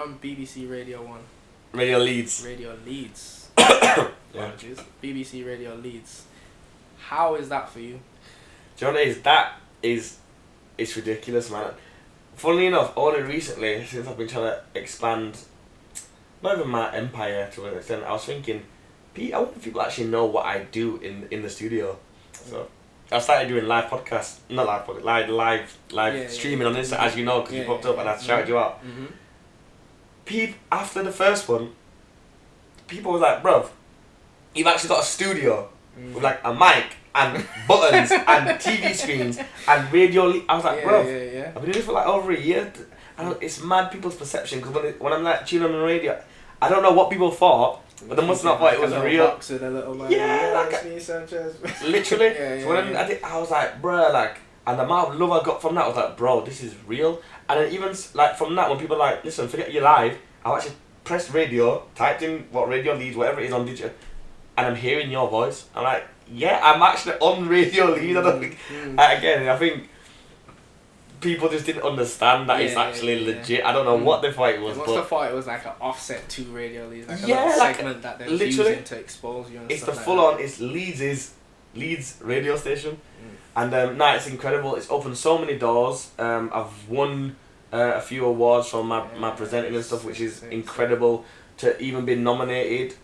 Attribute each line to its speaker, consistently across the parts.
Speaker 1: on BBC Radio 1.
Speaker 2: Radio Leeds.
Speaker 1: Radio Leeds.
Speaker 2: Yeah.
Speaker 1: Apologies. BBC Radio Leeds. How is that for you?
Speaker 2: Do you know what it is? It's ridiculous, man. Funnily enough, only recently, since I've been trying to expand, not even my empire to an extent, I was thinking, I wonder if people actually know what I do in the studio. So I started doing live podcasts, not live podcasts, live streaming on Insta, as you know, because you popped up and I shouted you out. After the first one, people were like, bruv, you've actually got a studio with like a mic and buttons and TV screens and radio. I was like, bruv, I've been doing this for like over a year. And it's mad people's perception, because when I'm like tuning on the radio, I don't know what people thought, but they must not thought it was real.
Speaker 1: Box with a little man. Me, Sanchez.
Speaker 2: Literally. So when I was like, bruh, like, and the amount of love I got from that, I was like, bro, this is real. And then even like from that, when people are like, listen, forget you're live, I'll actually press radio, typed in what Radio Leeds, whatever it is on digital, and I'm hearing your voice. I'm like, yeah, I'm actually on Radio Leeds. I don't think, again, I think people just didn't understand that it's actually legit. I don't know what they thought it was. They must
Speaker 1: have thought it was like an offset to Radio Leeds, like a little segment that they're using to expose you. And
Speaker 2: it's the
Speaker 1: like
Speaker 2: full on. It's Leeds radio station, and it's incredible. It's opened so many doors. I've won a few awards from my presenting and stuff, which is incredible. To even be nominated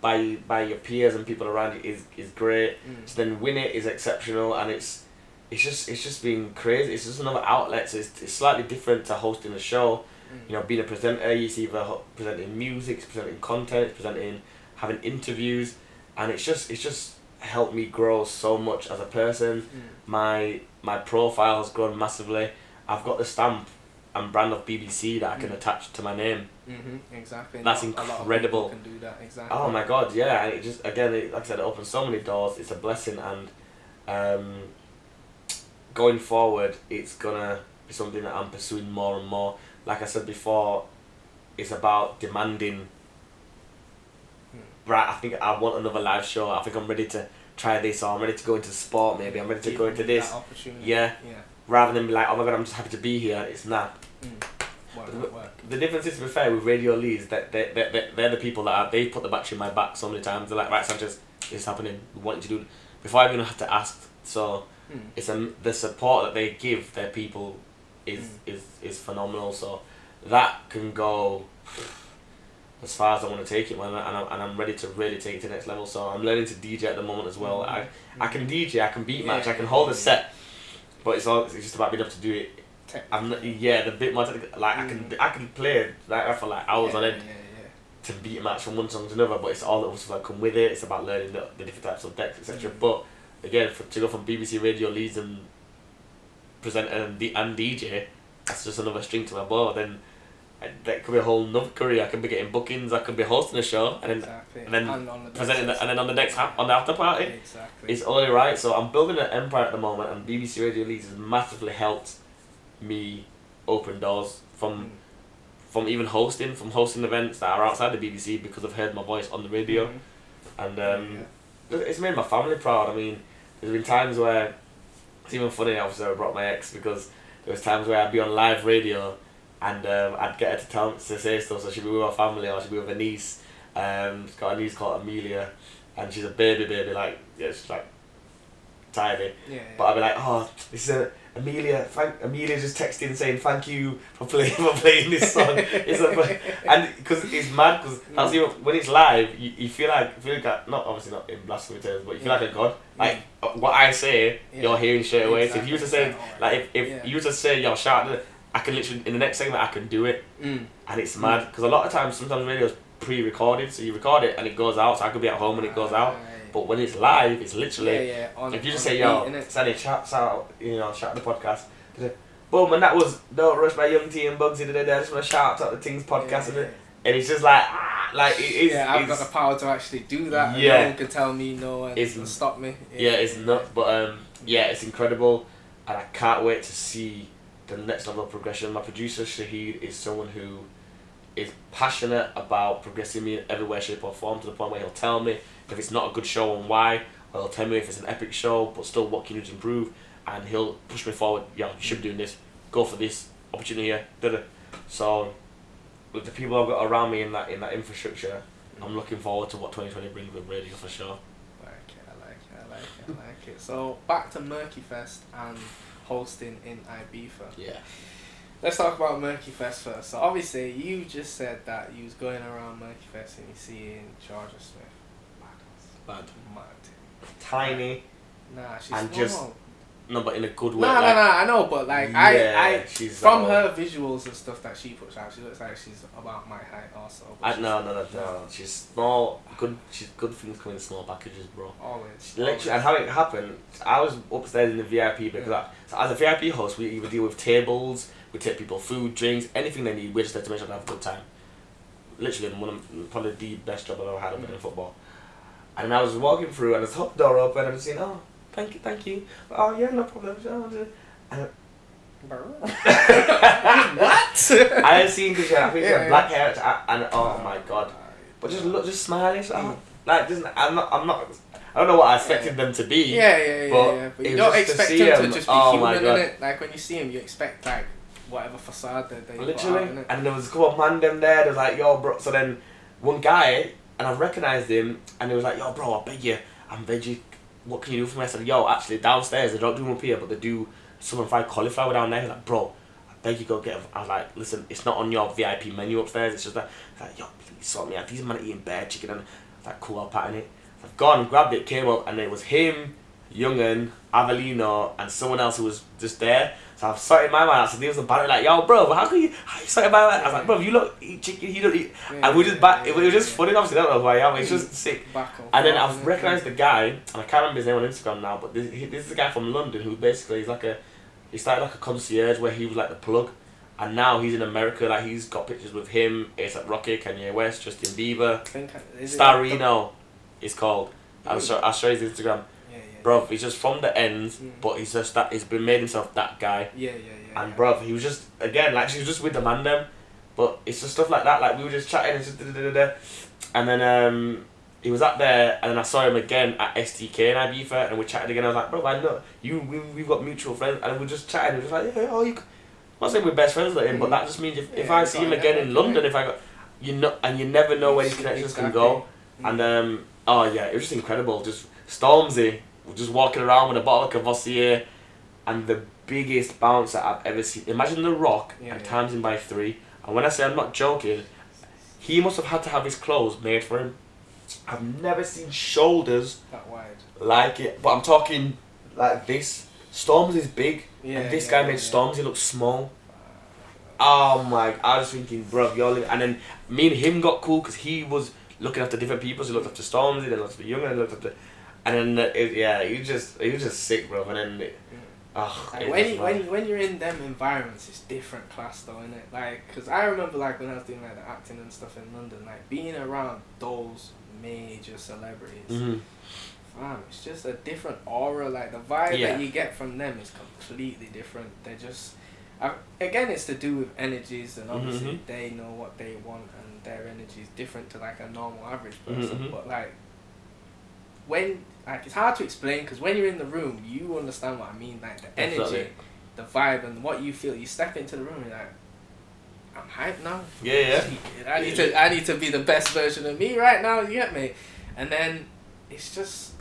Speaker 2: by your peers and people around you is great. To then win it is exceptional, and it's just been crazy. It's just another outlet. So it's slightly different to hosting a show. You know, being a presenter, you see either presenting music, presenting content, having interviews, and it's just helped me grow so much as a person. My profile has grown massively. I've got the stamp and brand of BBC that I can attach to my name.
Speaker 1: Exactly.
Speaker 2: That's incredible.
Speaker 1: A lot of people can do that. Exactly.
Speaker 2: Oh my god, yeah. And it just, again, like I said, it opens so many doors. It's a blessing, and going forward, it's gonna be something that I'm pursuing more and more. Like I said before, it's about demanding. Right, I think I want another live show. I think I'm ready to try this, or I'm ready to go into sport. Maybe I'm ready to go into this. Yeah. Rather than be like, oh my god, I'm just happy to be here. It's not. The difference is, to be fair, with Radio Leeds, that they're the people that they put the battery in my back so many times. They're like, right, Sanchez, it's happening. We want you to do it. Before I even have to ask. So it's the support that they give their people is phenomenal. So that can go as far as I want to take it, man, and I'm ready to really take it to the next level. So I'm learning to DJ at the moment as well. I can DJ, I can beat match, I can hold a set, but it's just about being able to do it. The bit more technical. Like I can play like that for like hours on end to beat a match from one song to another. But it's all that also come with it. It's about learning the different types of decks, etc. But again, to go from BBC Radio Leeds and presenter and DJ, that's just another string to my bow. Then that could be a whole nother career. I could be getting bookings. I could be hosting a show and then presenting and then on the next on the after party. It's only right. So I'm building an empire at the moment, and BBC Radio Leeds has massively helped me open doors from even hosting events that are outside the BBC because I've heard my voice on the radio, and it's made my family proud. I mean, there's been times where it's even funny. Obviously, I brought my ex because there was times where I'd be on live radio and I'd get her to say stuff. So she'd be with her family or she'd be with her niece. She's got a niece called Amelia, and she's a baby, like she's like tiny. But I'd be like, oh, this is Amelia just texting saying thank you for playing this song. And because it's mad, because that's even when it's live, you feel like not obviously not in blasphemy terms, but you feel like a god. Like what I say, you're hearing straight away. So if you were to say if you were to say you're shouting, I can literally in the next segment I can do it, and it's mad because a lot of times sometimes radio's pre-recorded, so you record it and it goes out. So I could be at home and it goes out. But when it's live, it's literally if you just say, yo, Sandy, shout out, shout out the podcast. Boom, and that was Don't Rush by Young T and Bugsy today. I just want to shout out the Tings podcast, and it's just like it is.
Speaker 1: I've got the power to actually do that. And no one can tell me no and stop me.
Speaker 2: It's nuts, but it's incredible, and I can't wait to see the next level of progression. My producer Shahid is someone who is passionate about progressing me in every way, shape or form, to the point where he'll tell me if it's not a good show and why, or he'll tell me if it's an epic show but still what can you do to improve, and he'll push me forward. You should be doing this, go for this opportunity here. So with the people I've got around me in that infrastructure, I'm looking forward to what 2020 brings with radio for sure.
Speaker 1: I like it. So back to Merky Fest and hosting in Ibiza.
Speaker 2: Yeah.
Speaker 1: Let's talk about Merky Fest first. So obviously you just said that you was going around Merky Fest and you seeing Georgia Smith.
Speaker 2: Bad.
Speaker 1: Mad.
Speaker 2: Tiny.
Speaker 1: Nah, she's
Speaker 2: and
Speaker 1: small.
Speaker 2: just no, but in a good way.
Speaker 1: No, I know, but like
Speaker 2: she's
Speaker 1: from her visuals and stuff that she puts out, she looks like she's about my height also.
Speaker 2: No. She's small. Good. She's good things come in small packages, bro.
Speaker 1: Always.
Speaker 2: Literally, and how it happened, I was upstairs in the VIP because so as a VIP host, we either deal with tables, we take people food, drinks, anything they need. We're just there to make sure they have a good time. Literally, probably the best job I've ever had in football. And I was walking through, and there's the top door open, and I'm just saying, "Oh, thank you. Oh yeah, no problem." And
Speaker 1: what?
Speaker 2: I had seen because I think she had black hair, and oh my god! But just smiling. Like, I'm not. I don't know what I expected them to be.
Speaker 1: Yeah. But you don't expect them to just be human, innit? Like when you see them, you expect like whatever facade that they
Speaker 2: literally.
Speaker 1: Put out,
Speaker 2: and there was a couple of man them there. They was like, "Yo, bro." So then one guy, and I recognised him, and he was like, "Yo, bro, I beg you, I'm veggie. What can you do for me?" I said, "Yo, actually downstairs they don't do them up here, but they do someone fried cauliflower down there." He's like, "Bro, I beg you go get them." I was like, "Listen, it's not on your VIP menu upstairs. It's just that." He's like, "Yo, please sort me out. These men are eating bare chicken." And I was like, "Cool, I'll pattern it." So I've gone, grabbed it, came up, and it was him, Young'un, Avelino, and someone else who was just there. So I've sorted my mind out. So he was about it like, "Yo, bro, how you sorted my mind?" I was like, "Bro, you don't eat chicken, he don't eat." And we just back. It was just funny. Obviously, I don't know who I am. It's just sick. And then I've recognised the guy, and I can't remember his name on Instagram now. But this is a guy from London who basically he started like a concierge where he was like the plug, and now he's in America. Like he's got pictures with him, A$AP Rocky, Kanye West, Justin Bieber, Starino. It's called. I'll show you his Instagram. Bruv, he's just from the ends, but he's just he's been made himself that guy. And bruv, he was just again like she was just with the man them, but it's just stuff like that. Like we were just chatting and just and then he was up there, and then I saw him again at STK in Ibiza, and we chatted again. I was like, bro, I know you. We've got mutual friends, and we were just chatting. He was like, yeah, I'm not saying we're best friends with him, but that just means if I see him again in London, if I got and you never know where these connections can go. And it was just incredible. Just Stormzy. Just walking around with a bottle of Cavossier and the biggest bouncer I've ever seen. Imagine The Rock and times him by 3. And when I say I'm not joking, he must have had to have his clothes made for him. I've never seen shoulders
Speaker 1: that wide
Speaker 2: like it. But I'm talking like this. Stormzy's big, and this guy made Stormzy look small. Oh my! I was thinking, bro, and then me and him got cool because he was looking after different people. So he looked after Stormzy, then looked after Young, and looked after. And then he was just sick, bro. And then
Speaker 1: when you're in them environments, it's different class though, isn't it? Like, cause I remember like when I was doing like the acting and stuff in London, like being around those major celebrities. Fam, it's just a different aura. Like the vibe that you get from them is completely different. They're just again, it's to do with energies, and obviously they know what they want, and their energy is different to like a normal average person. But like it's hard to explain because when you're in the room, you understand what I mean. Like the energy, the vibe, and what you feel. You step into the room, and you're like, I'm hyped now. I need to be the best version of me right now. You get me? And then it's just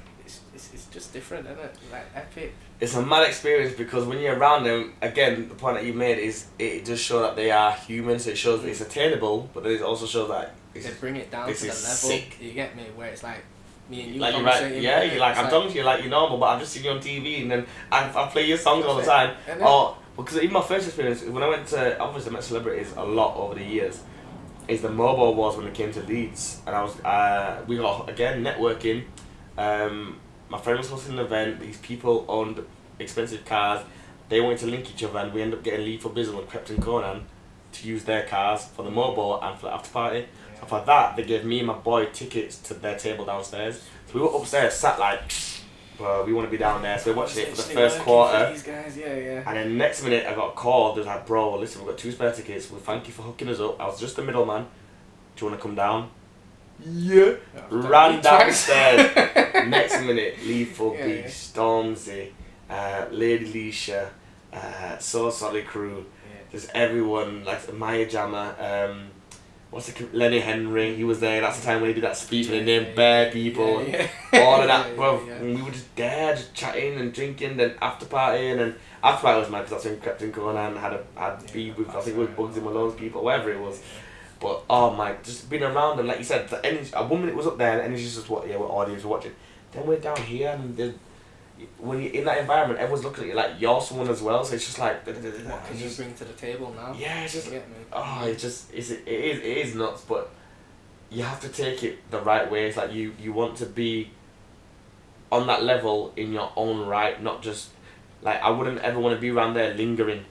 Speaker 1: different, isn't it? Like epic.
Speaker 2: It's a mad experience because when you're around them, again, the point that you made is it just shows that they are human. So it shows that it's attainable, but it also shows that
Speaker 1: they bring it down to the level. Sick. You get me? Where it's like. Me and you
Speaker 2: like you're right, you're like I'm talking to you like you're normal, but I've just seen you on TV, and then I play your songs all the time. Because even my first experience when I went to obviously met celebrities a lot over the years, is the mobile wars when it came to Leeds, and I was we got again networking. My friend was hosting an event. These people owned expensive cars. They wanted to link each other, and we ended up getting Lee for Bizzle and Krypton Conan to use their cars for the mobile and for the after party. So for that, they gave me and my boy tickets to their table downstairs. So we were upstairs, sat like, bro, we want to be down there. So we watched it for the first quarter.
Speaker 1: These guys,
Speaker 2: And then next minute, I got a call. They was like, bro, listen, we've got 2 spare tickets. Well, thank you for hooking us up. I was just the middleman. Do you want to come down? Yeah. Ran downstairs. Next minute, Lethal Beast, Stormzy, Lady Leisha, So Solid Crew. There's everyone, like Maya Jammer. Lenny Henry, he was there. That's the time when he did that speech when they named bare people. All of that, bro. And we were just there, just chatting and drinking, then after partying. And after party was mad because that's when Krypton going on and had beef with, I think it was Bugsy Malone's people, whatever it was. But, oh my, just being around them, like you said, the energy, a woman that was up there, the energy's just what, what audience were watching. Then we're down here and when you're in that environment, everyone's looking at you like you're someone as well. So it's just like,
Speaker 1: what can you bring to the table now?
Speaker 2: Yeah, it's just, it is nuts. But you have to take it the right way. It's like you want to be on that level in your own right, not just like I wouldn't ever want to be around there lingering.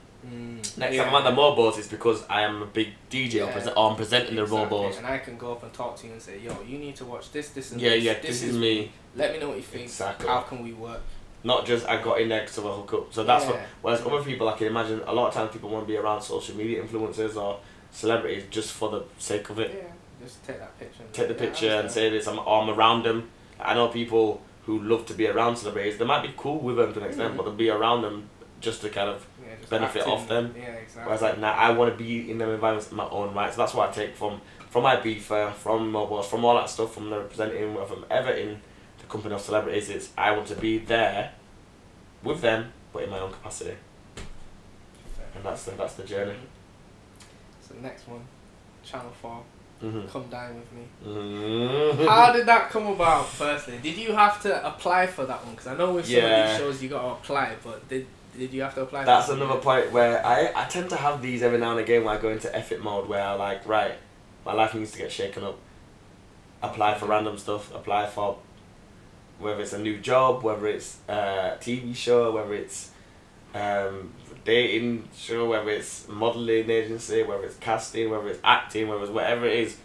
Speaker 2: Next time I'm at the Mobos, it's because I am a big DJ or I'm presenting the Mobos.
Speaker 1: And I can go up and talk to you and say, yo, you need to watch this, and
Speaker 2: this. This is me.
Speaker 1: Let me know what you think.
Speaker 2: Exactly.
Speaker 1: How can we work?
Speaker 2: Not just I got in there because of a hookup. So that's what. Whereas other people, I can imagine, a lot of times people want to be around social media influencers or celebrities just for the sake of it.
Speaker 1: Yeah, just take that picture.
Speaker 2: Take the picture and say this. I'm around them. I know people who love to be around celebrities. They might be cool with them to an extent, but they'll be around them just to kind of benefit off them.
Speaker 1: Yeah, exactly.
Speaker 2: Whereas like now I want to be in them environments in my own right. So that's what I take from Ibiza, from Mobos, from all that stuff, from the representing, from ever in the company of celebrities. It's I want to be there with them, but in my own capacity. And that's the journey.
Speaker 1: So next one, Channel 4. Come Dine With Me.
Speaker 2: How
Speaker 1: did that come about? Firstly, did you have to apply for that one? Because I know with some of these shows you got to apply, but did you have to apply?
Speaker 2: That's another point where I tend to have these every now and again where I go into effort mode where I like, right, my life needs to get shaken up. Apply for random stuff. Apply for whether it's a new job, whether it's a TV show, whether it's dating show, whether it's modelling agency, whether it's casting, whether it's acting, whether it's whatever it is.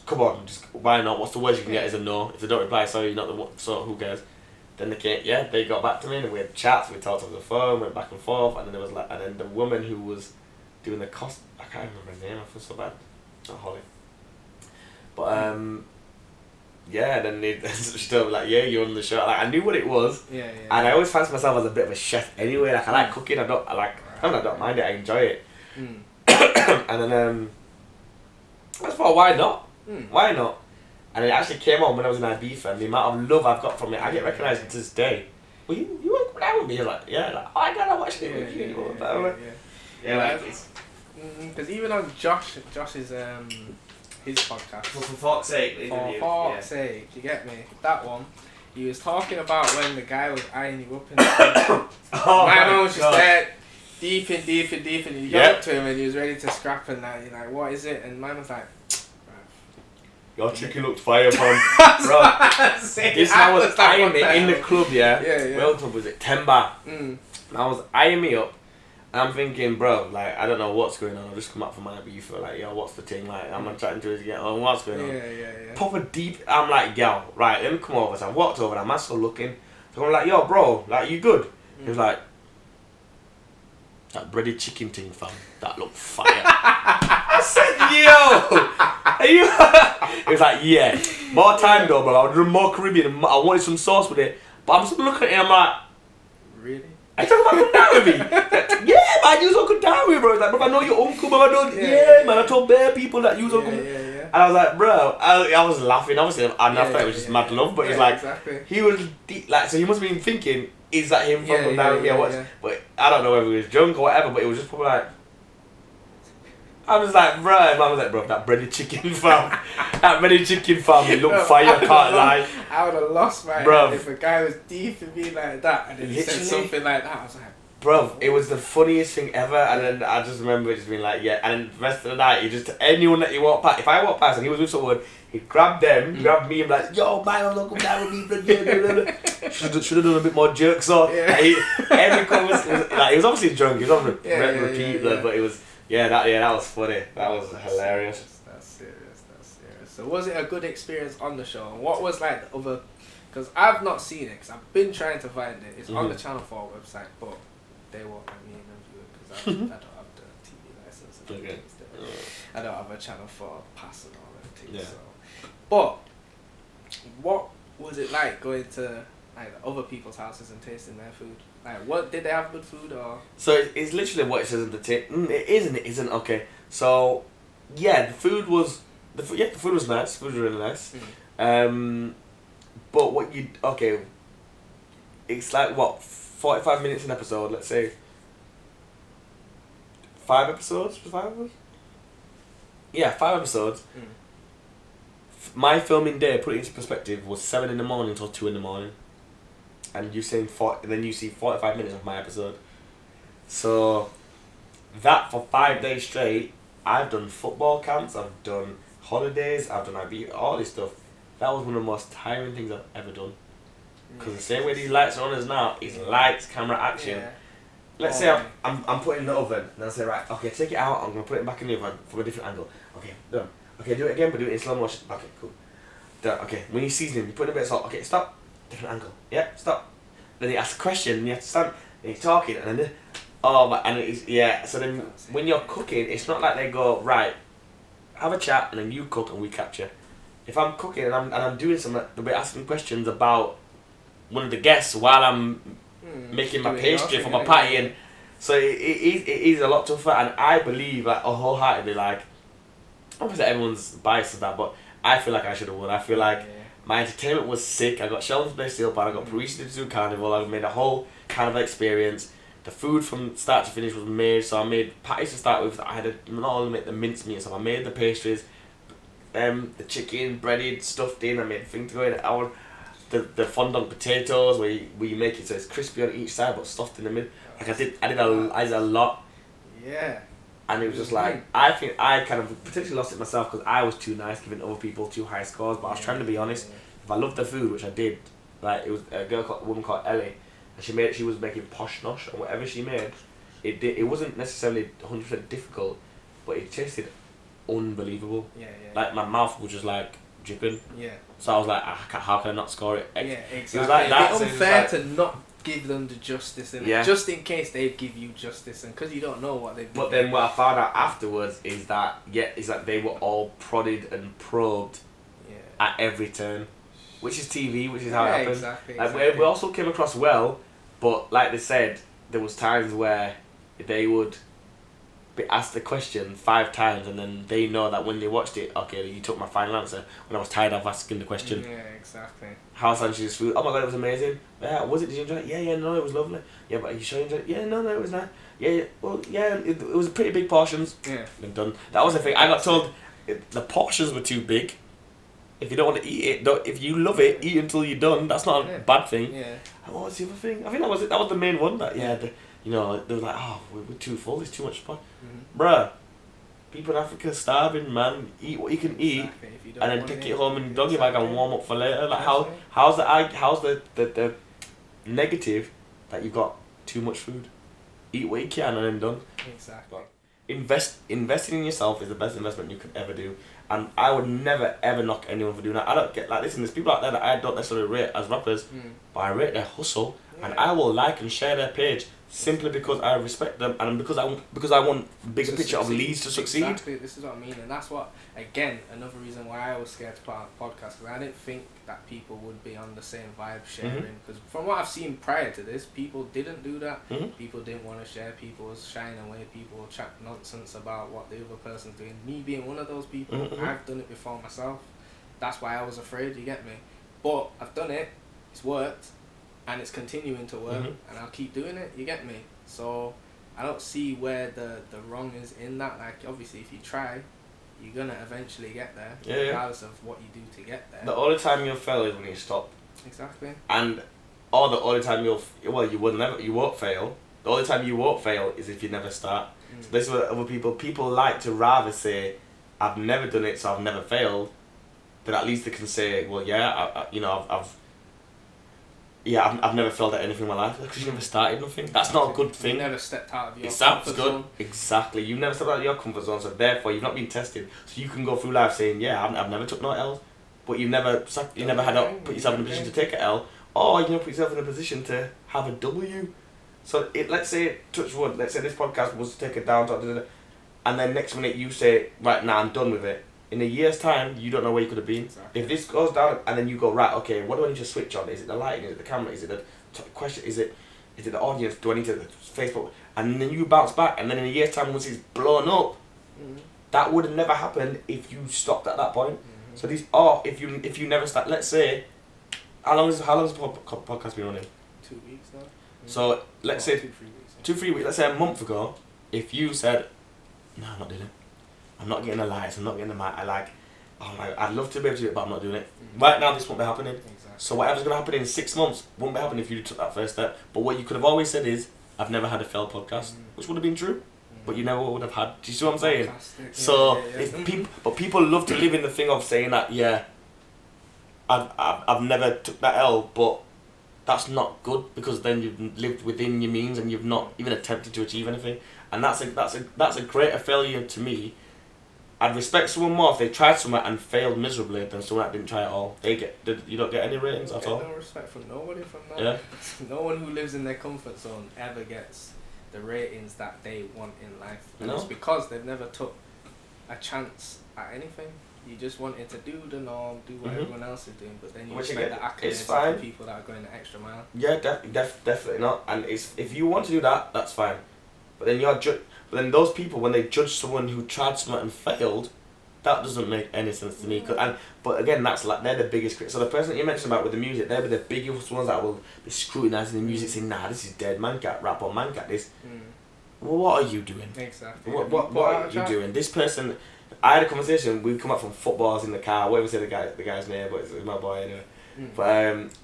Speaker 2: Come on, just why not? What's the worst you can get is a no. If they don't reply, sorry, you're not the one, so who cares? Then they got back to me and we had chats, we talked over the phone, went back and forth, and then there was and then the woman who was doing the I can't remember her name, I feel so bad. Not Holly. But then she told me like, you're on the show. Like I knew what it was. And I always fancy myself as a bit of a chef anyway. Like I like cooking. I don't mind it. I enjoy it. And then I just thought, why not? Why not? And it actually came on when I was in Ibiza, and the amount of love I've got from it, I get recognised to this day. Well, you went down with me. You're like, oh, I got to watch it with you.
Speaker 1: Because even on Josh's his podcast.
Speaker 2: For fuck's sake.
Speaker 1: For fuck's sake, you get me? That one. He was talking about when the guy was eyeing you up in the my man was just there, deep in, and you got up to him and he was ready to scrap and that. You're like, what is it? And mine was like,
Speaker 2: your chicken looks fire, bro. This man was eyeing me in the club, Well club, was it 10 bar? And I was eyeing me up. And I'm thinking, bro, like, I don't know what's going on. I've just come up from my Ibiza, like, yo, what's the thing? Like, I'm chatting to his again. Oh, what's going on? Proper deep. I'm like, yo, right, let me come over. So I walked over and I'm still looking. So I'm like, yo, bro, like, you good? He was like, that breaded chicken thing, fam, that looked fire. I said, yo, are you? He was like, yeah. More time though, bro. I would do more Caribbean. I wanted some sauce with it. But I'm still looking at it and I'm like,
Speaker 1: really?
Speaker 2: Are you talking about come down with me? Yeah, man, you come down with me, bro. Like, bro, I know your uncle, bro. Man, I told bare people that you was uncle. And I was like, bro, I was laughing. Obviously, and after it was just mad love, but it's like, he was deep, like, so he must have been thinking, is that him from come down with me? But I don't know whether he was drunk or whatever, but it was just probably like, I was like, bro, and man was like, bro, that breaded chicken fam, it looked fire, I can't lie.
Speaker 1: I would have lost my head if a guy was deep in me like that and then he said something like that. I was like,
Speaker 2: bro, it was the funniest thing ever, and then I just remember just being like, and then the rest of the night, he just, anyone that he walked past, if I walked past and he was with someone, he'd grab them, grab me and be like, yo, man, don't come down with me, blah. Should have done a bit more jokes on. Every conversation, like, he was obviously drunk, he was on repeat, but it was, that was funny, that was hilarious.
Speaker 1: That's serious. So was it a good experience on the show? And what was like the other, because I've not seen it, because I've been trying to find it, it's on the Channel 4 website, but they won't let me interview it because I don't have the TV license and things. I don't have a Channel 4 pass and all that things. So. But what was it like going to like other people's houses and tasting their food? Like, what did they have good food or?
Speaker 2: So it's literally what it says in the tin. It is and it isn't. Okay, so yeah, the food was nice. The food was really nice. But it's like what 45 minutes an episode. Let's say 5 episodes. 5 of us? Yeah, 5 episodes. My filming day, put it into perspective, was 7 in the morning till 2 in the morning, and you see 45 minutes of my episode. So that for 5 days straight, I've done football camps, I've done holidays, I've done Ibiza, all this stuff. That was one of the most tiring things I've ever done. Because the same way these lights are on us now, is lights, camera, action. Yeah. Let's say I'm putting in the oven, and I say, right, okay, take it out, I'm going to put it back in the oven from a different angle. Okay, done. Okay, do it again, but do it in slow motion. Okay, cool. Done. Okay, when you're seasoning, you put in a bit of salt. Okay, stop. Different angle. Yeah, stop. Then you ask a question, and you have to stand, and you're talking, and then, so then when you're cooking, it's not like they go, right, have a chat, and then you cook, and we capture. If I'm cooking, and I'm doing something, they'll be asking questions about one of the guests while I'm making my pastry for my patty, and so it is a lot tougher, and I believe, like, wholeheartedly, like, obviously everyone's biased to that, but I feel like I should have won. I feel like my entertainment was sick. I got Sheldon's Place Seal Pan, I got Parisi to do Carnival, I made a whole carnival experience. The food from start to finish was made, so I made patties to start with. I had not only make the mincemeat and stuff, I made the pastries, the chicken, breaded, stuffed in, I made things to go in. The fondant potatoes where you make it so it's crispy on each side but soft in the middle. Like I did a lot.
Speaker 1: Yeah.
Speaker 2: And it was just like, I think I kind of potentially lost it myself because I was too nice, giving other people too high scores. But I was trying to be honest. If I loved the food, which I did, like it was a woman called Ellie, and she was making posh nosh, and whatever she made, it wasn't necessarily 100% difficult, but it tasted unbelievable. Like my mouth was just like dripping. So I was like, how can I not score it?
Speaker 1: Exactly.
Speaker 2: It was like that.
Speaker 1: It's unfair to not give them the justice in it, just in case they give you justice, and because you don't know what they've done.
Speaker 2: But then what I found out afterwards is that they were all prodded and probed at every turn, which is TV, which is how it happened.
Speaker 1: Exactly.
Speaker 2: We also came across well, but like they said, there was times where they would be asked the question 5 times, and then they know that when they watched it, okay, you took my final answer when I was tired of asking the question.
Speaker 1: Yeah, exactly.
Speaker 2: How Sanchez's food? Oh my god, it was amazing. Yeah, was it? Did you enjoy it? Yeah, no, it was lovely. Yeah, but are you sure you enjoyed it? Yeah, no, it was not. Yeah, well, yeah, it was pretty big portions.
Speaker 1: Yeah.
Speaker 2: Been done. That was the thing. I got told the portions were too big. If you don't want to eat it, if you love it, eat until you're done. That's not a bad thing.
Speaker 1: Yeah.
Speaker 2: And what was the other thing? I think that was the main one. That they were like, oh, we're too full. There's too much pot. Bruh, people in Africa starving, man. Eat what you can eat, and then take it home in doggy bag and warm up for later. Like how's the negative that you've got too much food? Eat what you can and then done.
Speaker 1: Exactly.
Speaker 2: Investing in yourself is the best investment you could ever do, and I would never ever knock anyone for doing that. I don't get like, listen, there's people out there that I don't necessarily rate as rappers, but I rate their hustle, and I will like and share their page simply because I respect them and because I want the bigger picture of Leeds to succeed.
Speaker 1: Exactly, this is what I mean, and that's what, again, another reason why I was scared to put out a podcast, because I didn't think that people would be on the same vibe sharing, because from what I've seen prior to this, people didn't do that. People didn't want to share, people was shying away, people would chat nonsense about what the other person's doing. Me being one of those people, I've done it before myself. That's why I was afraid, you get me? But I've done it, it's worked, and it's continuing to work, and I'll keep doing it, you get me? So I don't see where the wrong is in that. Like, obviously if you try, you're gonna eventually get there, regardless of what you do to get there.
Speaker 2: The only time you'll fail is when you stop.
Speaker 1: Exactly.
Speaker 2: And the only time you won't fail. The only time you won't fail is if you never start. So this is what other people like to rather say, I've never done it, so I've never failed. Then at least they can say, well, I've never failed at anything in my life because you never started nothing. That's not a good thing.
Speaker 1: You never stepped out of your
Speaker 2: comfort zone. Exactly. You've never stepped out of your comfort zone, so therefore you've not been tested. So you can go through life saying, I've never took no L's, but you've never had to put yourself in a position to take an L, or you never put yourself in a position to have a W. So let's say, touch wood, let's say this podcast was to take it down, and then next minute you say, right, now I'm done with it. In a year's time, you don't know where you could have been. Exactly. If this goes down and then you go, right, okay, what do I need to switch on? Is it the lighting? Is it the camera? Is it the question? Is it the audience? Do I need to Facebook? And then you bounce back, and then in a year's time, once it's blown up, that would have never happened if you stopped at that point. Mm-hmm. So these are if you never start. Let's say, how long has the podcast been running?
Speaker 1: 2 weeks now.
Speaker 2: So let's say
Speaker 1: 2-3 weeks.
Speaker 2: 2-3 weeks. Let's say a month ago, if you said, "No, I'm not doing it. I'm not getting the lights. I'm not getting the mic. I'd love to be able to do it, but I'm not doing it." Mm-hmm. Right now, this won't be happening. Exactly. So whatever's gonna happen in 6 months won't be happening if you took that first step. But what you could have always said is, "I've never had a failed podcast," which would have been true. But you never would have had. Do you see what I'm saying? Fantastic. So if people love to live in the thing of saying that, I've never took that L, but that's not good, because then you've lived within your means and you've not even attempted to achieve anything, and that's a greater failure to me. I'd respect someone more if they tried something and failed miserably than someone that didn't try at all. You don't get any ratings at all.
Speaker 1: No respect from nobody from that.
Speaker 2: Yeah.
Speaker 1: No one who lives in their comfort zone ever gets the ratings that they want in life. And it's because they've never took a chance at anything. You just wanted to do the norm, do what everyone else is doing, but then you expect the accolades of the people that are going the extra mile.
Speaker 2: Yeah, definitely not. And if you want to do that, that's fine. But then those people, when they judge someone who tried something and failed, that doesn't make any sense to me. But again, that's like, they're the biggest critics. So the person that you mentioned about with the music, they're the biggest ones that will be scrutinising the music, saying, "Nah, this is dead. Man can't rap, or man can't this." Well, what are you doing?
Speaker 1: Exactly.
Speaker 2: What are you doing? This person, I had a conversation. We'd come up from footballs in the car. I won't even say the guy's name, but it's my boy anyway. But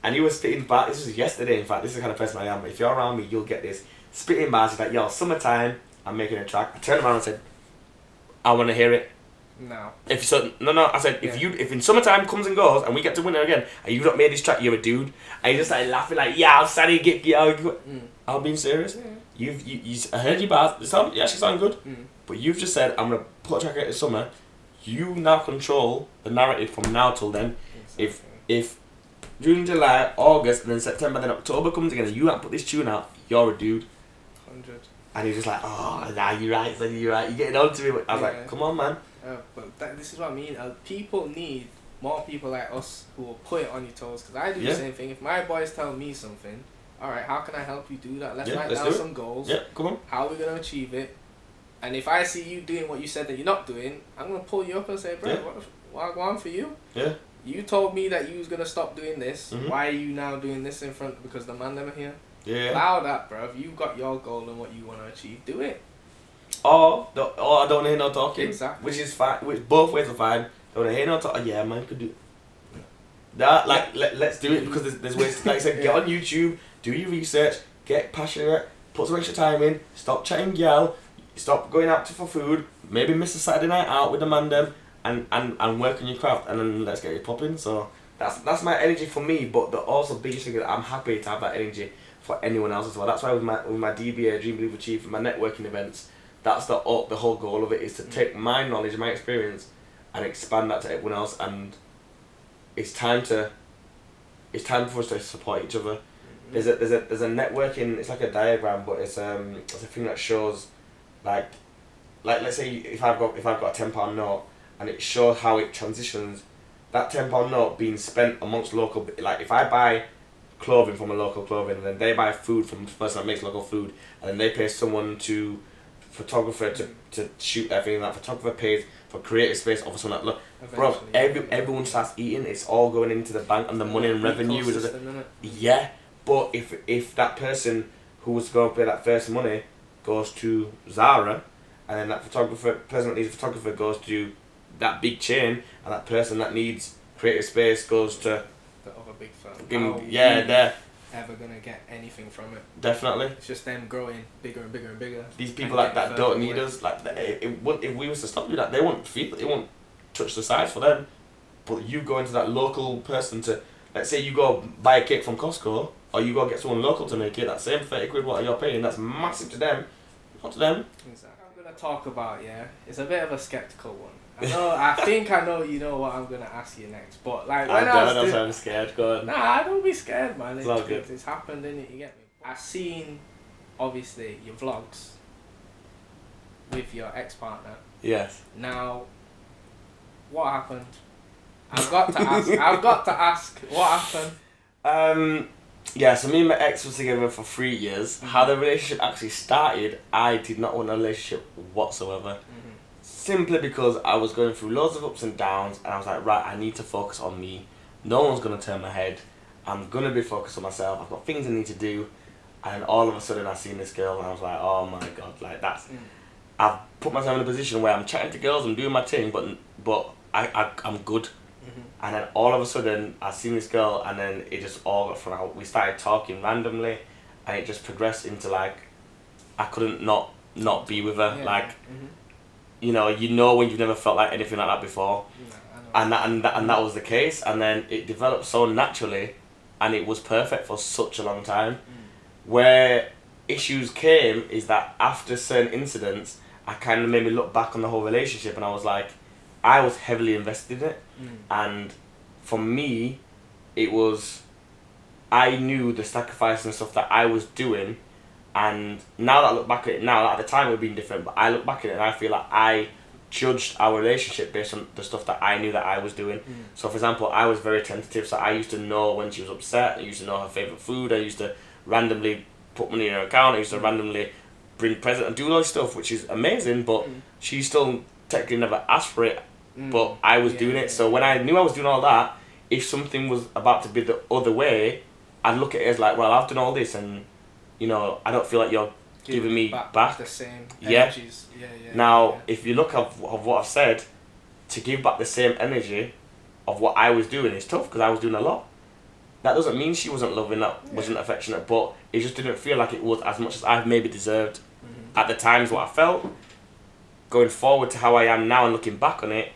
Speaker 2: and he was spitting bars. This was yesterday. In fact, this is the kind of person I am. If you're around me, you'll get this. Spitting bars. He's like, "Yo, summertime. I'm making a track." I turned around and said, "I want to hear it."
Speaker 1: No.
Speaker 2: I said, if in summertime comes and goes and we get to winter again and you've not made this track, you're a dude. And he just started laughing like, "Yeah, I'm sorry, I'm being serious. Yeah. I heard your bars. You actually sound good. But you've just said, I'm gonna put a track out this summer. You now control the narrative from now till then. Exactly. If June, July, August, and then September, then October comes again, and you don't put this tune out, you're a dude."
Speaker 1: 100.
Speaker 2: And he's just like, "Oh, nah, you're right, son, you're right. You're getting on to me." I was like, "Come on, man."
Speaker 1: But this is what I mean. People need more people like us who will put it on your toes. Because I do the same thing. If my boys tell me something, alright, how can I help you do that? Let's write down some goals.
Speaker 2: Yeah, come on.
Speaker 1: How are we going to achieve it? And if I see you doing what you said that you're not doing, I'm going to pull you up and say, "Bro, what go on for you?
Speaker 2: Yeah.
Speaker 1: You told me that you was going to stop doing this. Why are you now doing this in front? Because the man never here."
Speaker 2: Yeah.
Speaker 1: Allow that, bro. If you've got your goal and what you want to achieve, do it.
Speaker 2: Or I don't hear no talking.
Speaker 1: Exactly.
Speaker 2: Which is fine. Which both ways are fine. Don't hear no talking. Yeah, man, could do that. Like, let's do it, because there's ways. Like I said, get on YouTube, do your research, get passionate, put some extra time in, stop chatting gal, stop going out for food, maybe miss a Saturday night out with the man them, and work on your craft, and then let's get it popping. So that's my energy for me. But the also biggest thing that I'm happy to have that energy for anyone else as well. That's why with my DBA, Dream Believe Achieve, my networking events, that's the whole goal of it, is to take my knowledge and my experience and expand that to everyone else. And it's time for us to support each other. There's a networking. It's like a diagram, but it's a thing that shows like let's say if I've got a £10 note, and it shows how it transitions. That £10 note being spent amongst local, like if I buy clothing from a local clothing, and then they buy food from the person that makes local food, and then they pay someone photographer to shoot everything. That photographer pays for creative space, or for someone that look. Bro, everyone starts eating. It's all going into the bank, and the money and revenue is. Yeah, but if that person who was going to pay that first money goes to Zara, and then that person that needs a photographer goes to that big chain, and that person that needs creative space goes to
Speaker 1: the other big firm.
Speaker 2: They're
Speaker 1: ever gonna get anything from it.
Speaker 2: Definitely.
Speaker 1: It's just them growing bigger and bigger and bigger.
Speaker 2: These people like that don't need us. Like if we was to stop doing that, they won't feel it. They won't touch the sides for them. But you go into that local person to, let's say you go buy a cake from Costco, or you go get someone local to make it. That same 30 quid what you're paying, that's massive to them. Not to them.
Speaker 1: Exactly. I'm gonna talk about it's a bit of a skeptical one. I think I know you know what I'm gonna ask you next, but like when
Speaker 2: I'm scared. Go on.
Speaker 1: Nah, don't be scared, man.
Speaker 2: It's
Speaker 1: happened, innit? You get me? I've seen, obviously, your vlogs with your ex-partner.
Speaker 2: Yes.
Speaker 1: Now, what happened? I've got to ask. What happened?
Speaker 2: Yeah, so me and my ex was together for 3 years. How the relationship actually started, I did not want a relationship whatsoever. simply because I was going through loads of ups and downs, and I was like, right, I need to focus on me. No one's gonna turn my head. I'm gonna be focused on myself. I've got things I need to do, and all of a sudden I seen this girl, and I was like, oh my god, like that's. I've put myself in a position where I'm chatting to girls, I'm doing my thing, but I'm good. And then all of a sudden I seen this girl, and then it just all got thrown out. We started talking randomly, and it just progressed into like I couldn't not be with her. Like you know when you've never felt like anything like that before. And that was the case, and then it developed so naturally, and it was perfect for such a long time. Where issues came is that after certain incidents, I kind of made me look back on the whole relationship, and I was like, I was heavily invested in it, and for me, it was, I knew the sacrifice and stuff that I was doing, and now that I look back at it now, at the time it would have been different, but I look back at it and I feel like I judged our relationship based on the stuff that I knew that I was doing. So for example, I was very tentative, so I used to know when she was upset, I used to know her favourite food, I used to randomly put money in her account, I used to randomly bring present and do all this stuff, which is amazing, but she still technically never asked for it, but I was doing it. So when I knew I was doing all that, if something was about to be the other way, I'd look at it as like, well, I've done all this, and I don't feel like you're giving me back
Speaker 1: the same
Speaker 2: energies. Now, if you look at what I've said, to give back the same energy of what I was doing is tough, because I was doing a lot. That doesn't mean she wasn't loving, that wasn't affectionate, but it just didn't feel like it was as much as I maybe deserved. At the times what I felt, going forward to how I am now and looking back on it,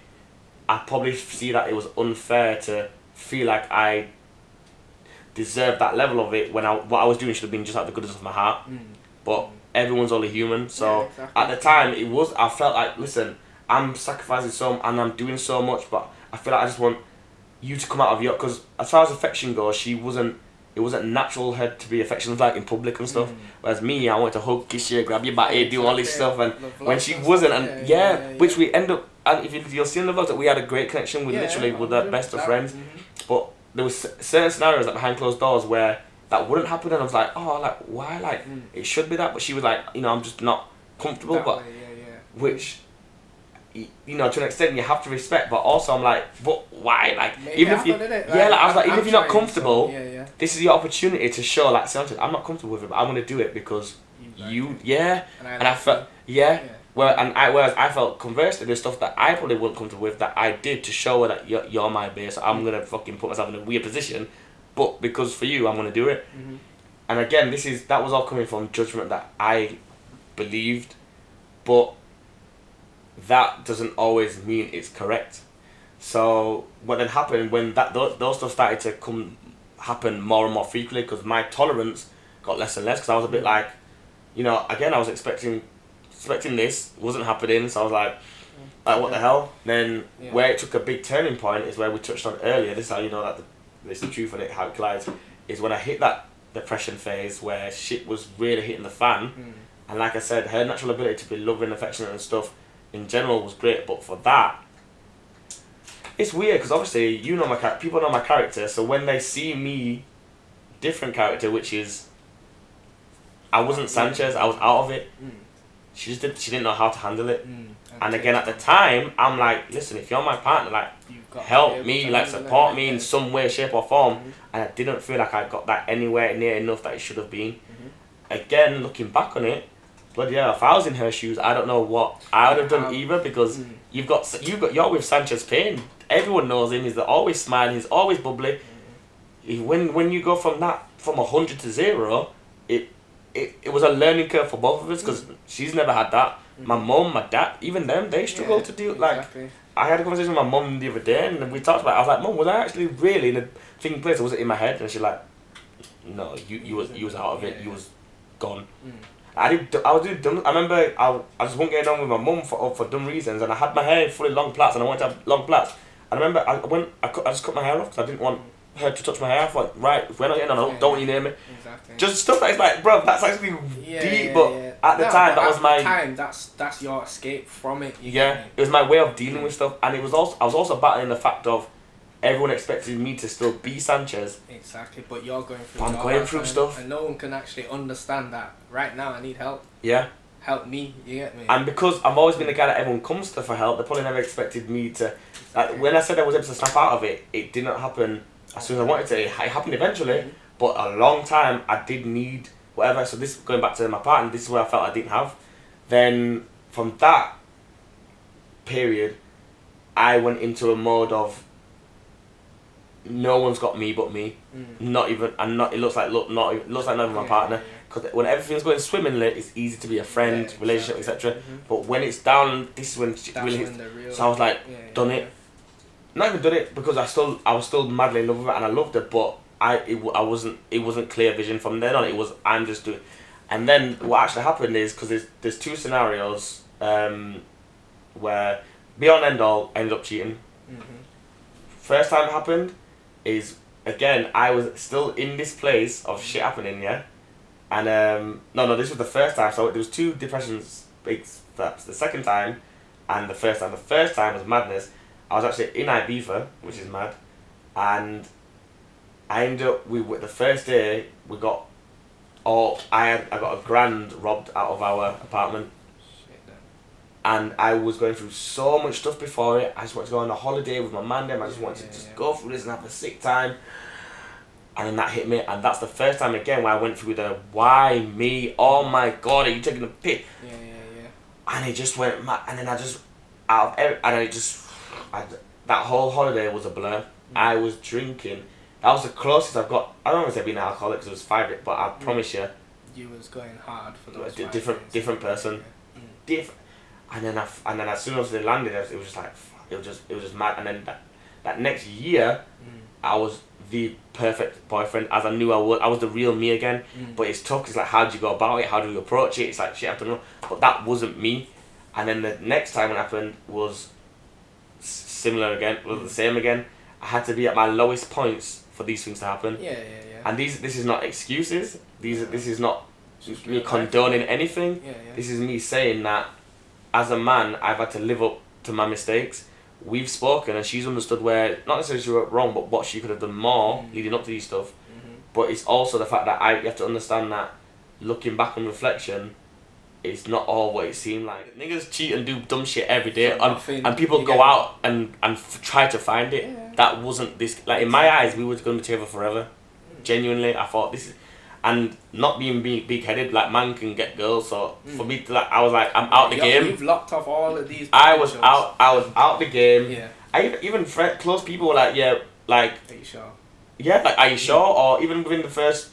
Speaker 2: I probably see that it was unfair to feel like I deserved that level of it when what I was doing should have been just out the goodness of my heart. But everyone's only human, so at the time I felt like, listen, I'm sacrificing so and I'm doing so much, but I feel like I just want you to come out of your, because as far as affection goes, it wasn't natural her to be affectionate like in public and stuff. Whereas me, I wanted to hug, kiss you, grab your back, do all this stuff, and when she wasn't, and which we end up, and if you'll see in the vlog that we had a great connection with with our best of friends, but there was certain scenarios like behind closed doors where that wouldn't happen, and I was like, oh, like why, like it should be that, but she was like, I'm just not comfortable, which to an extent you have to respect, but also I'm like, but why, like even if you I was like, even if you're not comfortable, this is your opportunity to show, like, Sanchez, I'm not comfortable with it, but I'm gonna do it because and I felt whereas I felt conversely there's stuff that I probably wasn't comfortable with that I did to show her that you're my base, I'm gonna fucking put myself in a weird position, but because for you I'm gonna do it. And again, that was all coming from judgment that I believed, but that doesn't always mean it's correct. So what had happened when those stuff started to happen more and more frequently, because my tolerance got less and less, because I was a bit like, again, I was expecting this, wasn't happening, so I was like what the hell. Then where it took a big turning point is where we touched on earlier, this is how you know that there's the truth on it, how it collides, is when I hit that depression phase where shit was really hitting the fan. And like I said, her natural ability to be loving, affectionate and stuff in general was great, but for that, it's weird, because obviously people know my character, so when they see me different character, which is I wasn't Sanchez, I was out of it, she didn't know how to handle it. And again, at the time, I'm like, listen, if you're my partner, like, help me, like, support me in some way, shape or form. And I didn't feel like I got that anywhere near enough that it should have been. Again, looking back on it, bloody hell, if I was in her shoes, I don't know what I would have done either, because you're with Sanchez Payne. Everyone knows him. He's always smiling. He's always bubbly. When you go from 100 to 0, it was a learning curve for both of us, because she's never had that. My mum, my dad, even them, they struggle to do like. I had a conversation with my mum the other day, and we talked about it. I was like, Mum, was I actually really in a thinking place, or was it in my head? And she's like, no, you was out of it. You was gone. I was doing dumb. I remember I just wasn't getting on with my mum for dumb reasons, and I had my hair fully long plaits, and I wanted to have long plaits. And I remember I just cut my hair off because I didn't want her to touch my hair. I thought, right, if we're not getting on, don't you near me. Exactly. Just stuff that is like, bro, that's actually deep. But at the time, that was my
Speaker 1: time. That's your escape from it.
Speaker 2: It was my way of dealing with stuff, and I was also battling the fact of everyone expected me to still be Sanchez.
Speaker 1: Exactly, but you're going through.
Speaker 2: I'm going through stuff,
Speaker 1: and no one can actually understand that. Right now, I need help.
Speaker 2: Yeah,
Speaker 1: help me, you get me?
Speaker 2: And because I've always been the guy that everyone comes to for help, they probably never expected me to... Like, when I said I was able to snap out of it, it did not happen as soon as I wanted to. It happened eventually, but a long time I did need whatever. So this, going back to my partner, this is where I felt I didn't have. Then from that period, I went into a mode of no one's got me but me. Not even, and not. It looks like not even my partner. Because when everything's going swimmingly, it's easy to be a friend, relationship, etc. But when it's down, this is when shit really hits. So I was like, done it. Not even done it because I was still madly in love with it and I loved it, but it wasn't clear vision from then on. It was, I'm just doing. And then what actually happened is, because there's two scenarios where beyond end all I ended up cheating. First time it happened is, again, I was still in this place of shit happening, yeah. And no, this was the first time. So there was two depressions, big steps. The second time and the first time. The first time was madness. I was actually in Ibiza, which is mad, and I ended up the first day we got I got a grand robbed out of our apartment. And I was going through so much stuff before it. I just wanted to go on a holiday with my man. I just wanted to just go through this and have a sick time. And then that hit me, and that's the first time again where I went through the why me? Oh my god, are you taking a piss? And it just went mad, and then I just that whole holiday was a blur. I was drinking. That was the closest I've got. I don't want to say being an alcoholic because it was 5 days, but I promise you,
Speaker 1: you was going hard for those.
Speaker 2: Different person, different. And then as soon as they landed, it was just like it was just mad. And then that next year, I was the perfect boyfriend, as I knew I would. I was the real me again. But it's tough. It's like, how do you go about it? How do you approach it? It's like shit, I don't know. But that wasn't me. And then the next time it happened was similar again. Was the same again. I had to be at my lowest points for these things to happen. And this is not excuses. This is not me condoning anything. This is me saying that as a man, I've had to live up to my mistakes. We've spoken and she's understood where, not necessarily she went wrong, but what she could have done more leading up to these stuff. But it's also the fact that you have to understand that looking back on reflection, it's not all what it seemed like. Niggas cheat and do dumb shit every day, and people go out and try to find it. That wasn't this. Like, in my eyes, we were going to be together forever. Genuinely, I thought this is, and not being big headed. Like, man can get girls, so for me, like, I was like, I'm out the game.
Speaker 1: You've locked off all of these.
Speaker 2: I was out the game. I even close people were like, are you sure? Yeah, like, are you sure? Or even within the first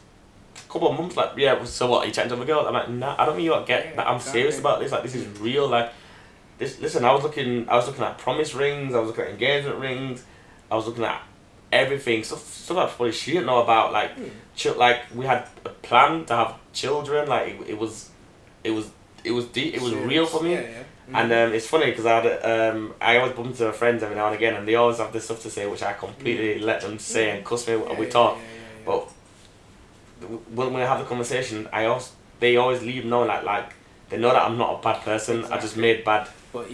Speaker 2: couple of months, like, so what, are you chatting to other girls? I'm like, nah, I don't think you get that. I'm serious about this. Like, this is real. Like, this. Listen, I was looking at promise rings. I was looking at engagement rings. I was looking at everything. Stuff that probably she didn't know about. Like, like, we had a plan to have children. Like, it was deep. It was real for me. And it's funny because I always bump into friends every now and again, and they always have this stuff to say, which I completely let them say and cuss me when we talk. But when I have the conversation, they always leave knowing like they know that I'm not a bad person. I just made bad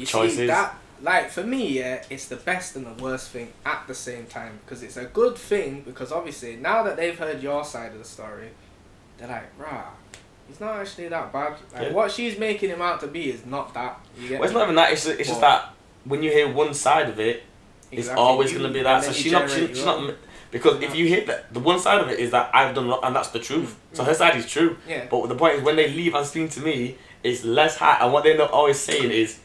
Speaker 2: choices.
Speaker 1: See, that, like, for me, it's the best and the worst thing at the same time, because it's a good thing because obviously now that they've heard your side of the story, they're like, rah, he's not actually that bad. Like, what she's making him out to be is not that.
Speaker 2: Well, it's not even that. It's just that when you hear one side of it, it's always going to be that. So she's not. Because if you hit the one side of it is that I've done wrong, and that's the truth. So her side is true. But the point is, when they leave and speak to me, it's less high. And what they're not always saying is,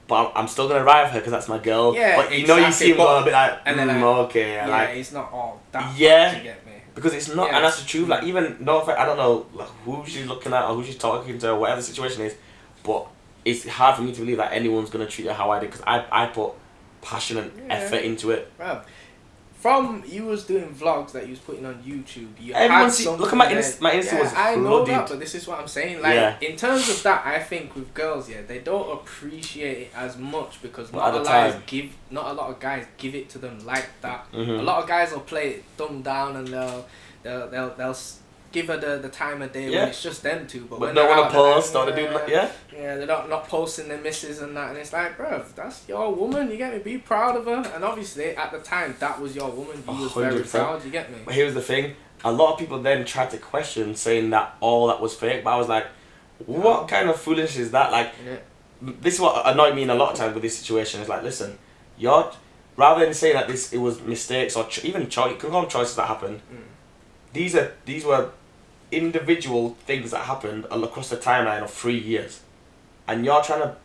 Speaker 2: but I'm still going to ride with her because that's my girl. But you know, you see him going a bit like, okay. Like,
Speaker 1: it's not all that.
Speaker 2: Yeah.
Speaker 1: You get me?
Speaker 2: Because it's not, and that's the truth. Like, even, no offense, I don't know like, who she's looking at or who she's talking to, or whatever the situation is, but it's hard for me to believe that anyone's going to treat her how I did, because I put passion and effort into it.
Speaker 1: Bro. From you was doing vlogs that you was putting on YouTube,
Speaker 2: look at my Insta was
Speaker 1: I know
Speaker 2: flooded.
Speaker 1: that, but this is what I'm saying. Like, in terms of that, I think with girls, they don't appreciate it as much because not a lot of guys give it to them like that. A lot of guys will play it dumbed down and they'll give her the time of day when it's just them two. But when
Speaker 2: they want to post
Speaker 1: or
Speaker 2: they do
Speaker 1: they're not posting their misses and that, and it's like, bruv, that's your woman, you get me? Be proud of her. And obviously at the time that was your woman. You was very proud, you get me?
Speaker 2: But here's the thing, a lot of people then tried to question saying that all that was fake, but I was like, What kind of foolishness is that? Like, this is what annoyed me in a lot of times with this situation. Is like, listen, you're rather than saying that it was mistakes or even you can call them choices that happened. These were individual things that happened across the timeline of 3 years, and you're trying to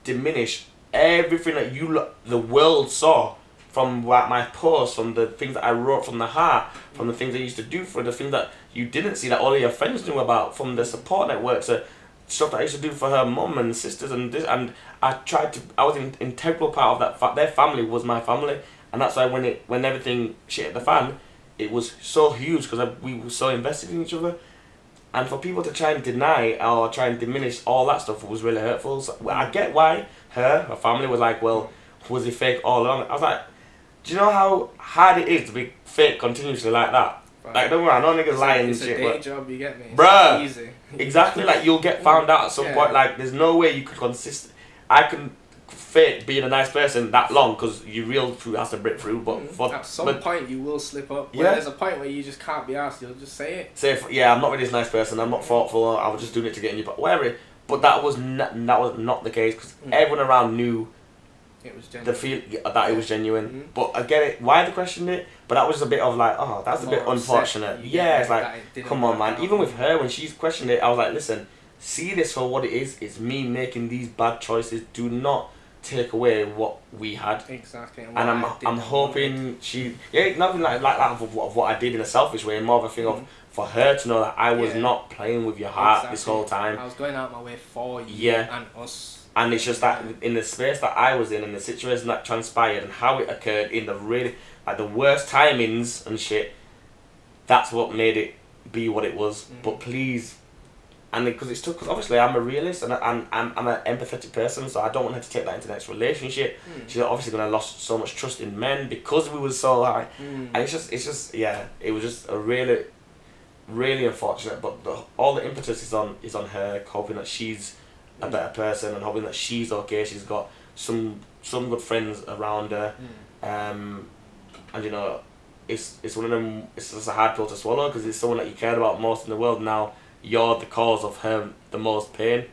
Speaker 2: diminish everything that the world saw from my posts, from the things that I wrote from the heart, from the things I used to do, for the things that you didn't see that all of your friends knew about, from the support networks, stuff that I used to do for her mum and sisters and this, and I was an integral part of that. Their family was my family, and that's why when everything shit hit the fan, it was so huge because we were so invested in each other. And for people to try and deny or try and diminish all that stuff was really hurtful. So I get why her family was like, well, was he fake all along? I was like, do you know how hard it is to be fake continuously like that? Right. Like, don't worry, I know niggas lying and shit.
Speaker 1: It's a day job, you get me? It's
Speaker 2: bruh,
Speaker 1: easy.
Speaker 2: Exactly, like, you'll get found out at some point. Like, there's no way you could I can fake being a nice person that long because your real truth has to break through. But
Speaker 1: at some point you will slip up. Yeah. There's a point where you just can't be asked. You'll just say it.
Speaker 2: I'm not really this nice person. I'm not thoughtful. I was just doing it to get in your whatever. But that was not the case because everyone around knew
Speaker 1: it was genuine.
Speaker 2: It was genuine. But I get it. Why they questioned it? But that was just a bit of like, oh, that's a bit unfortunate. Yeah, it's like, come on, man. Even with her, when she's questioned it, I was like, listen, see this for what it is. It's me making these bad choices. Do not take away what we had.
Speaker 1: Exactly. And
Speaker 2: I'm hoping nothing like that of what I did in a selfish way, more of a thing of for her to know that I was not playing with your heart this whole time.
Speaker 1: I was going out my way for you and us.
Speaker 2: And it's just that in the space that I was in and the situation that transpired and how it occurred in the really the worst timings and shit, that's what made it be what it was. But please, and because obviously I'm a realist and I'm an empathetic person, so I don't want her to take that into the next relationship. She's obviously gonna lost so much trust in men because we were so high, and it was just a really, really unfortunate. But all the impetus is on her, hoping that she's a better person and hoping that she's okay. She's got some good friends around her, and you know, it's one of them. It's just a hard pill to swallow because it's someone that you cared about most in the world. Now you're the cause of her the most pain.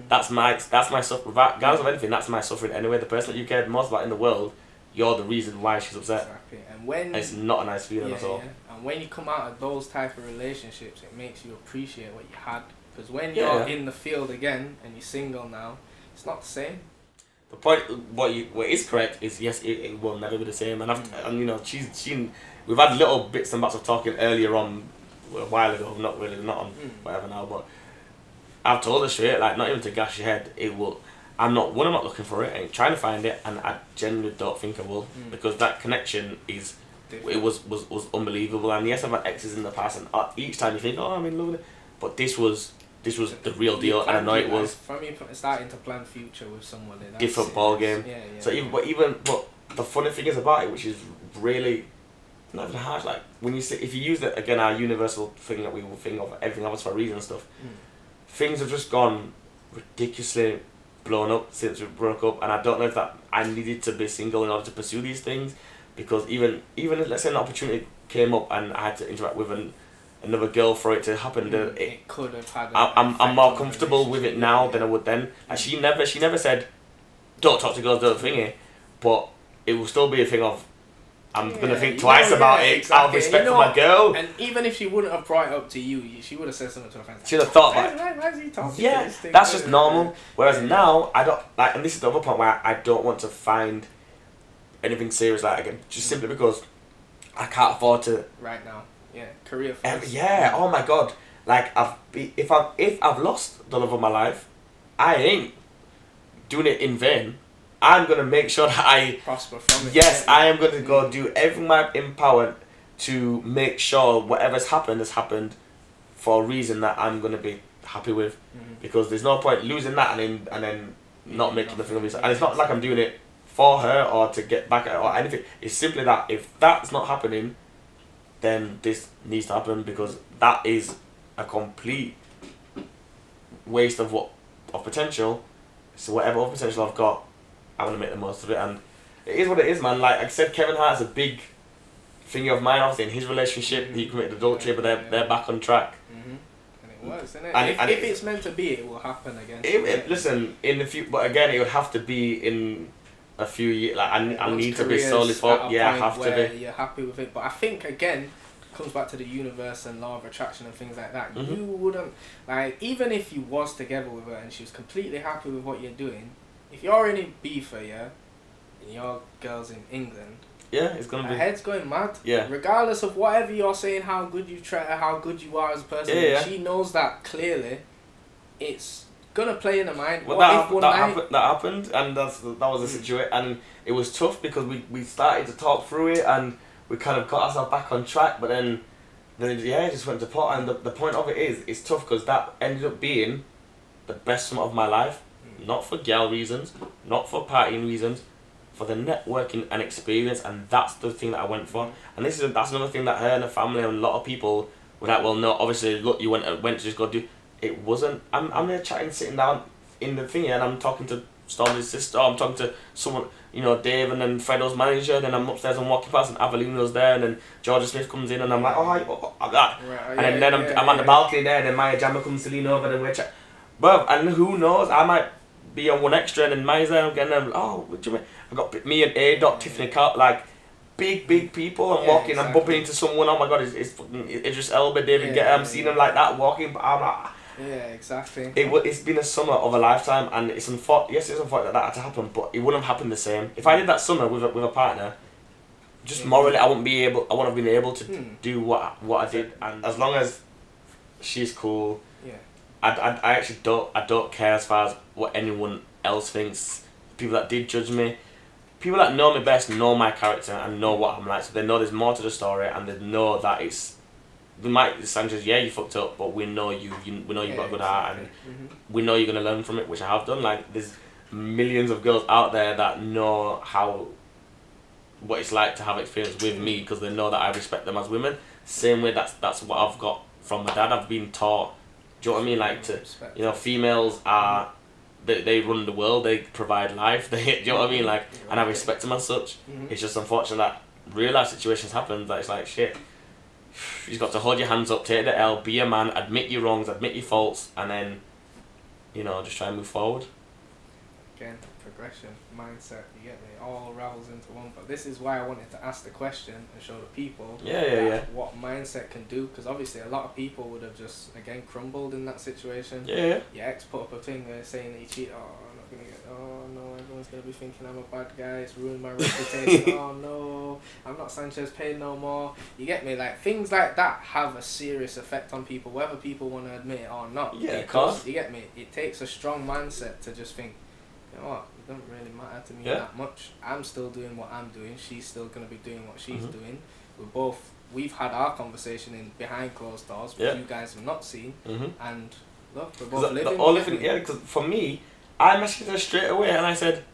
Speaker 2: That's my suffering. Regardless of anything, that's my suffering anyway. The person that you cared most about in the world, you're the reason why she's upset.
Speaker 1: Exactly. And
Speaker 2: it's not a nice feeling at all.
Speaker 1: And when you come out of those type of relationships, it makes you appreciate what you had. Because when you're in the field again and you're single now, it's not the same.
Speaker 2: The point, what is correct is yes, it will never be the same. And and you know, we've had little bits and bats of talking earlier on a while ago, not on whatever now, but I've told her straight, like, not even to gash your head, it will. I'm not looking for it. I ain't trying to find it, and I genuinely don't think I will because that connection is. Different. It was unbelievable. And yes, I've had exes in the past, and each time you think, oh, I'm in love with it, but this was the real deal, and I know it was.
Speaker 1: From you starting to plan future with someone,
Speaker 2: different ball game.
Speaker 1: Yeah.
Speaker 2: So but the funny thing is about it, which is really not even harsh. Like when you say, if you use it again, our universal thing that we will think of everything happens for a reason and stuff. Things have just gone ridiculously blown up since we broke up, and I don't know if that I needed to be single in order to pursue these things, because even if, let's say, an opportunity came up and I had to interact with another girl for it to happen,
Speaker 1: it could have had.
Speaker 2: I'm more comfortable with it now than I would then. Like she never said, don't talk to girls, don't thingy, but it will still be a thing of, I'm gonna think twice about it. Exactly. Out of respect for my girl.
Speaker 1: And even if she wouldn't have brought it up to you, she would have said something to her friends.
Speaker 2: She'd have thought about it.
Speaker 1: Why is he talking?
Speaker 2: Yeah,
Speaker 1: to this thing?
Speaker 2: that's just normal. Whereas now I don't like, and this is the other point where I don't want to find anything serious like again, just simply because I can't afford to.
Speaker 1: Right now, career first.
Speaker 2: Oh my god, like if I've lost the love of my life, I ain't doing it in vain. I'm going to make sure that I
Speaker 1: prosper from it.
Speaker 2: Yes, I am going to go do everything in power to make sure whatever's happened has happened for a reason that I'm going to be happy with. Because there's no point losing that and then not making nothing of it. And it's not like I'm doing it for her or to get back at her or anything. It's simply that if that's not happening, then this needs to happen, because that is a complete waste of potential. So whatever potential I've got, I want to make the most of it, and it is what it is, man. Like I said, Kevin Hart's a big thing of mine. Obviously, in his relationship, he committed adultery, but they're back on track.
Speaker 1: It works, innit? If it's meant to be, it will happen again.
Speaker 2: Listen, in the future, but again, it would have to be in a few years. Like I need to be solely for. Yeah, I have to be.
Speaker 1: You're happy with it, but I think again, comes back to the universe and law of attraction and things like that. You wouldn't like, even if you was together with her and she was completely happy with what you're doing. If you're in Ibiza, yeah, and your girl's in England.
Speaker 2: Yeah, it's gonna be.
Speaker 1: Her head's going mad.
Speaker 2: Yeah.
Speaker 1: Regardless of whatever you're saying, how good you try, how good you are as a person, she knows that clearly. It's gonna play in her mind.
Speaker 2: Well, that happened, and that was the situation, and it was tough because we started to talk through it, and we kind of got ourselves back on track, but then it just went to pot, and the point of it is, it's tough because that ended up being the best summer of my life, not for girl reasons, not for partying reasons. For the networking and experience, and that's the thing that I went for. And that's another thing that her and her family and a lot of people were like, well, no, obviously, look, you went to just go do. It wasn't. I'm there chatting, sitting down in the thing, and I'm talking to Stormy's sister. I'm talking to someone, Dave, and then Fredo's manager. Then I'm upstairs and walking past, and Avelino's there, and then Georgia Smith comes in, and I'm like, that. Right, and then I'm on the balcony there, and then Maya Jammer comes to lean over, and then we're chatting. But and who knows? I might be on one extra, and then Maya's there again, and what do you mean? I got me and A. Tiffany Carp, like big people. I'm walking, exactly. I'm bumping into someone. Oh my god, it's fucking Idris Elba, David Guetta. I'm seeing them like that walking, but I'm like,
Speaker 1: yeah, exactly.
Speaker 2: It's been a summer of a lifetime, and it's unfortunate that had to happen, but it wouldn't have happened the same if I did that summer with a partner. Just morally, I wouldn't have been able to do what I did, and as long as she's cool, I actually don't care as far as what anyone else thinks. People that did judge me. People that know me best know my character and know what I'm like, so they know there's more to the story, and they know that Sanchez, you fucked up, but we know we know you've got a good heart, and we know you're gonna learn from it, which I have done. Like, there's millions of girls out there that know what it's like to have experience with me, because they know that I respect them as women. Same way that's what I've got from my dad. I've been taught. Do you know what I mean? Like, females are. They run the world, they provide life, do you know what I mean? Like, and I respect them as such. It's just unfortunate that real life situations happen that it's like, shit, you've got to hold your hands up, take the L, be a man, admit your wrongs, admit your faults, and then, just try and move forward.
Speaker 1: Again, progression, mindset, you get me? It all ravels into one. But this is why I wanted to ask the question and show the people what mindset can do, because obviously a lot of people would have just, again, crumbled in that situation. Your ex put up a thing there saying that you cheat. Oh no, everyone's going to be thinking I'm a bad guy, it's ruined my reputation. Oh no, I'm not Sanchez Payne no more. You get me? Like, things like that have a serious effect on people, whether people want to admit it or not.
Speaker 2: Yeah, of course.
Speaker 1: You get me? It takes a strong mindset to just think, you know what, it doesn't really matter to me that much. I'm still doing what I'm doing. She's still going to be doing what she's doing. We've had our conversation in behind closed doors, which you guys have not seen. And look, we're both living. The only thing,
Speaker 2: because for me, I messaged her straight away and I said,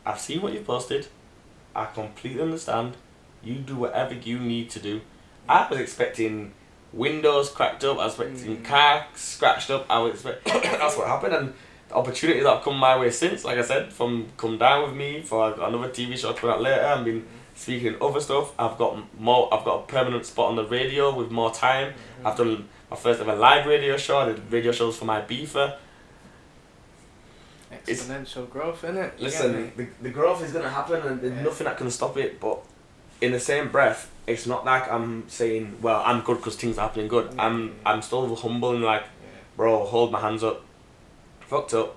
Speaker 2: I've seen what you posted. I completely understand. You do whatever you need to do. I was expecting windows cracked up. I was expecting car scratched up. I was expecting that's what happened, and the opportunities that have come my way since, like I said, from Come Down With Me for another TV show coming out later. I've been speaking other stuff. I've got a permanent spot on the radio with more time. I've done my first ever live radio show. I did radio shows for my Ibiza.
Speaker 1: Exponential growth, innit?
Speaker 2: Listen, the growth is gonna happen, and there's nothing that can stop it. But in the same breath, it's not like I'm saying, well, I'm good because things are happening good. I'm still humble and like, bro, hold my hands up. Fucked up.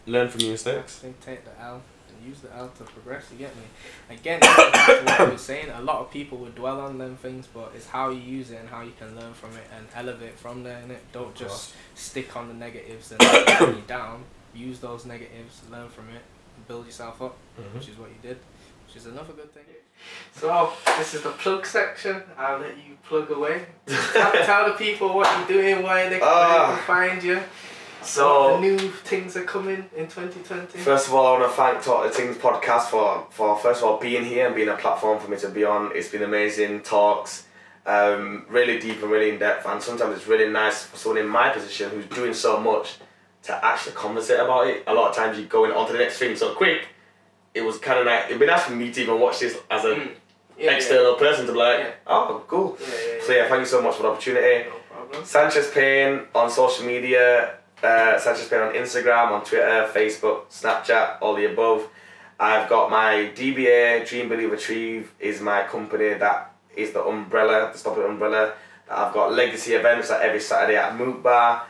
Speaker 2: Learn from your mistakes.
Speaker 1: Take the L and use the L to progress. You get me? Again, back to what I was saying. A lot of people would dwell on them things, but it's how you use it and how you can learn from it and elevate from there. Innit? Don't just stick on the negatives and bring you down. Use those negatives, learn from it, and build yourself up, which is what you did, which is another good thing. So, this is the plug section. I'll let you plug away. Tell the people what you're doing, where they can find you. So, what the new things are coming in 2020.
Speaker 2: First of all, I want to thank Talk to Tings podcast for first of all being here and being a platform for me to be on. It's been amazing talks, really deep and really in depth, and sometimes it's really nice for someone in my position who's doing so much to actually conversate about it. A lot of times you're going on to the next thing so quick. It was kind of like, it'd be nice for me to even watch this as an external person to be like, oh, cool. So thank you so much for the opportunity.
Speaker 1: No problem. problem.
Speaker 2: Sanchez Payne on social media. Sanchez Payne on Instagram, on Twitter, Facebook, Snapchat, all the above. I've got my DBA, Dream Believe Achieve, is my company that is the umbrella, the Stop It umbrella. I've got legacy events like every Saturday at Moot Bar.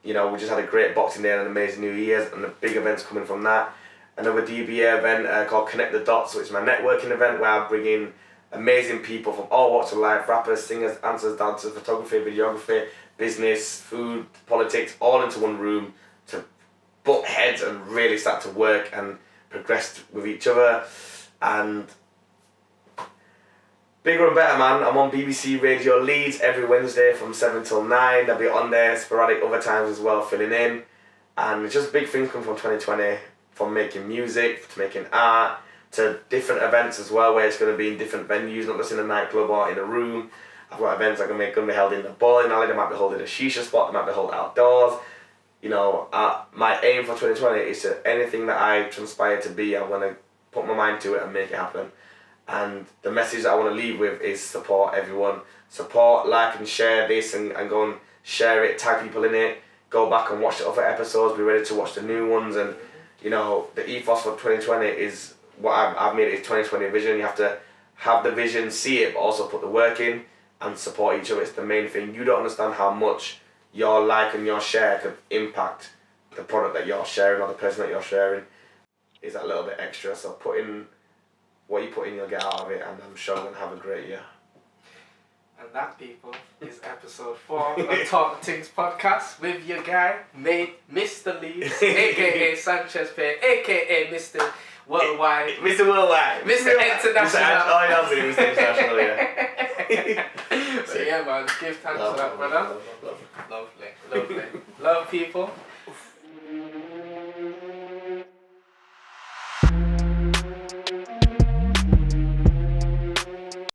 Speaker 2: You know, we just had a great Boxing Day and an amazing New Year's, and the big events coming from that. Another DBA event called Connect the Dots, which is my networking event where I bring in amazing people from all walks of life, rappers, singers, dancers, photography, videography, business, food, politics, all into one room to butt heads and really start to work and progress with each other. And bigger and better, man. I'm on BBC Radio Leeds every Wednesday from 7 till 9. I'll be on there sporadic other times as well, filling in. And it's just big things come from 2020, from making music to making art to different events as well, where it's going to be in different venues, not just in a nightclub or in a room. I've got events that are going to be held in the bowling alley, they might be held in a shisha spot, they might be held outdoors. You know, my aim for 2020 is to anything that I transpire to be, I'm going to put my mind to it and make it happen. And the message that I want to leave with is support everyone. Support, like and share this and go and share it, tag people in it, go back and watch the other episodes, be ready to watch the new ones. And, you know, the ethos for 2020 is what I've made it 2020 vision. You have to have the vision, see it, but also put the work in and support each other. It's the main thing. You don't understand how much your like and your share could impact the product that you're sharing or the person that you're sharing. Is that little bit extra. So put in what you put in, you'll get out of it, and I'm sure I'm going to have a great year.
Speaker 1: And that, people, is episode 4 of Talk Tings podcast with your guy, Mr Leeds, aka Sanchez Payne, aka Mr Worldwide.
Speaker 2: Mr Worldwide.
Speaker 1: Mr International.
Speaker 2: Oh, yeah, Mr International, yeah.
Speaker 1: So yeah, man, give thanks for that, brother. Lovely. Love people.